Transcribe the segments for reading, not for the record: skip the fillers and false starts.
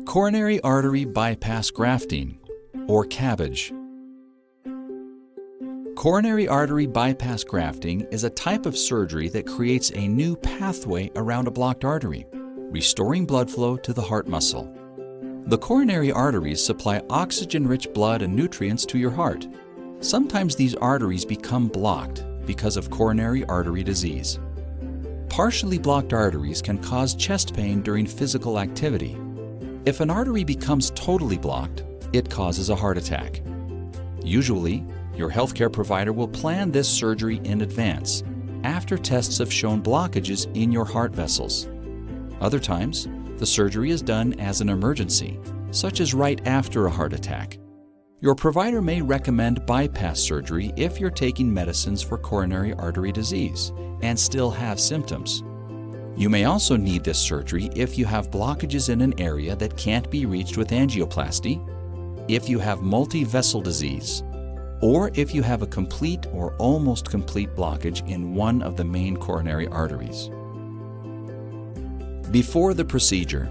Coronary artery bypass grafting, or CABG. Coronary artery bypass grafting is a type of surgery that creates a new pathway around a blocked artery, restoring blood flow to the heart muscle. The coronary arteries supply oxygen-rich blood and nutrients to your heart. Sometimes these arteries become blocked because of coronary artery disease. Partially blocked arteries can cause chest pain during physical activity. If an artery becomes totally blocked, it causes a heart attack. Usually, your healthcare provider will plan this surgery in advance, after tests have shown blockages in your heart vessels. Other times, the surgery is done as an emergency, such as right after a heart attack. Your provider may recommend bypass surgery if you're taking medicines for coronary artery disease and still have symptoms. You may also need this surgery if you have blockages in an area that can't be reached with angioplasty, if you have multi-vessel disease, or if you have a complete or almost complete blockage in one of the main coronary arteries. Before the procedure,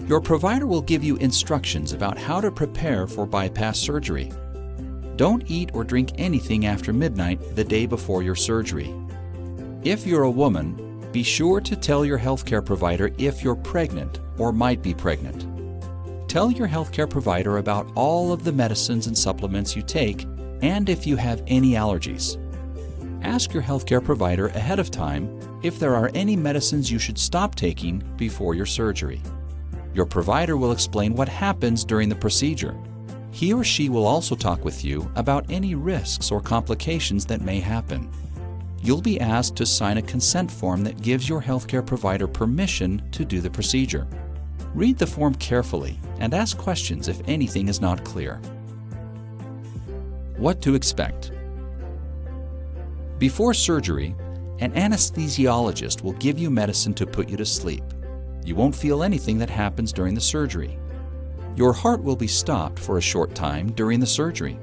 your provider will give you instructions about how to prepare for bypass surgery. Don't eat or drink anything after midnight the day before your surgery. If you're a woman, be sure to tell your healthcare provider if you're pregnant or might be pregnant. Tell your healthcare provider about all of the medicines and supplements you take and if you have any allergies. Ask your healthcare provider ahead of time if there are any medicines you should stop taking before your surgery. Your provider will explain what happens during the procedure. He or she will also talk with you about any risks or complications that may happen. You'll be asked to sign a consent form that gives your healthcare provider permission to do the procedure. Read the form carefully and ask questions if anything is not clear. What to expect? Before surgery, an anesthesiologist will give you medicine to put you to sleep. You won't feel anything that happens during the surgery. Your heart will be stopped for a short time during the surgery.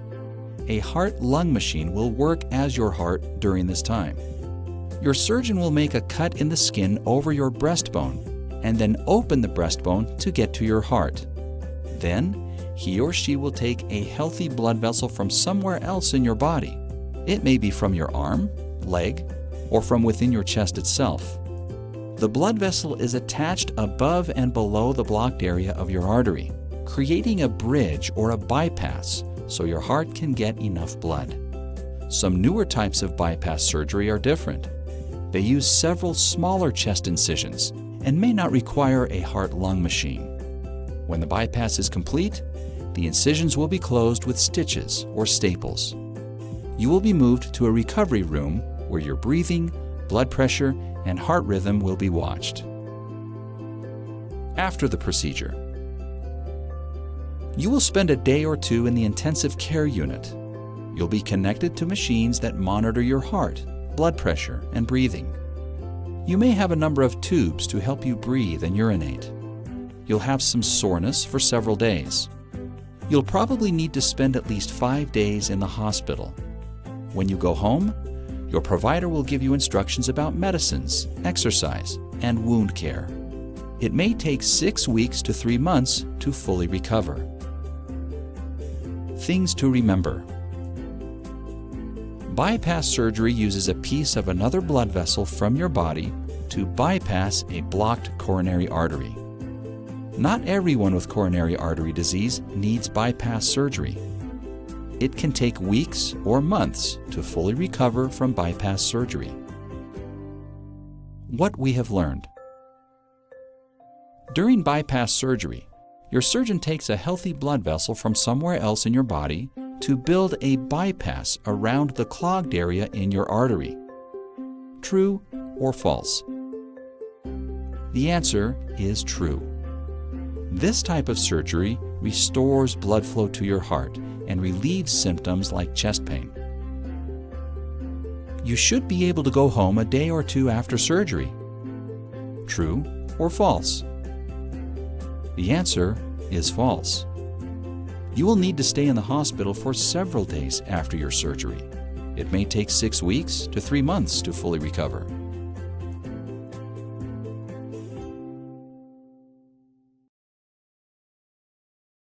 A heart-lung machine will work as your heart during this time. Your surgeon will make a cut in the skin over your breastbone and then open the breastbone to get to your heart. Then, he or she will take a healthy blood vessel from somewhere else in your body. It may be from your arm, leg, or from within your chest itself. The blood vessel is attached above and below the blocked area of your artery, creating a bridge or a bypass so your heart can get enough blood. Some newer types of bypass surgery are different. They use several smaller chest incisions and may not require a heart-lung machine. When the bypass is complete, the incisions will be closed with stitches or staples. You will be moved to a recovery room where your breathing, blood pressure, and heart rhythm will be watched. After the procedure, you will spend a day or two in the intensive care unit. You'll be connected to machines that monitor your heart, blood pressure, and breathing. You may have a number of tubes to help you breathe and urinate. You'll have some soreness for several days. You'll probably need to spend at least 5 days in the hospital. When you go home, your provider will give you instructions about medicines, exercise, and wound care. It may take 6 weeks to 3 months to fully recover. Things to remember. Bypass surgery uses a piece of another blood vessel from your body to bypass a blocked coronary artery. Not everyone with coronary artery disease needs bypass surgery. It can take weeks or months to fully recover from bypass surgery. What we have learned. During bypass surgery, your surgeon takes a healthy blood vessel from somewhere else in your body to build a bypass around the clogged area in your artery. True or false? The answer is true. This type of surgery restores blood flow to your heart and relieves symptoms like chest pain. You should be able to go home a day or two after surgery. True or false? The answer is false. You will need to stay in the hospital for several days after your surgery. It may take 6 weeks to 3 months to fully recover.